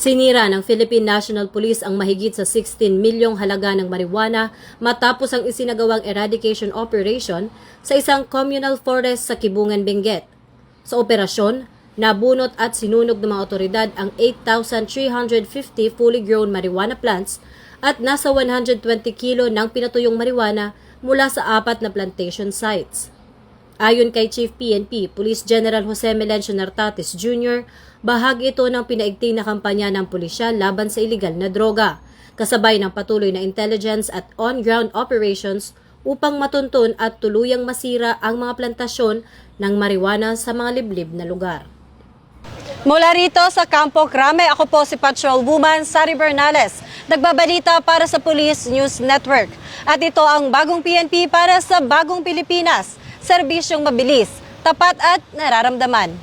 Sinira ng Philippine National Police ang mahigit sa 16 milyong halaga ng marijuana matapos ang isinagawang eradication operation sa isang communal forest sa Kibungan, Benguet. Sa operasyon, nabunot at sinunog ng mga otoridad ang 8,350 fully grown marijuana plants at nasa 120 kilo ng pinatuyong marijuana mula sa 4 na plantation sites. Ayon kay Chief PNP, Police General Jose Melencio Nartates Jr., bahagi ito ng pinaigting na kampanya ng pulisya laban sa iligal na droga, kasabay ng patuloy na intelligence at on-ground operations upang matuntun at tuluyang masira ang mga plantasyon ng marijuana sa mga liblib na lugar. Mula rito sa Campo Crame, ako po si Patrol Woman Sari Bernales, nagbabalita para sa Police News Network. At ito ang bagong PNP para sa bagong Pilipinas, serbisyong mabilis, tapat at nararamdaman.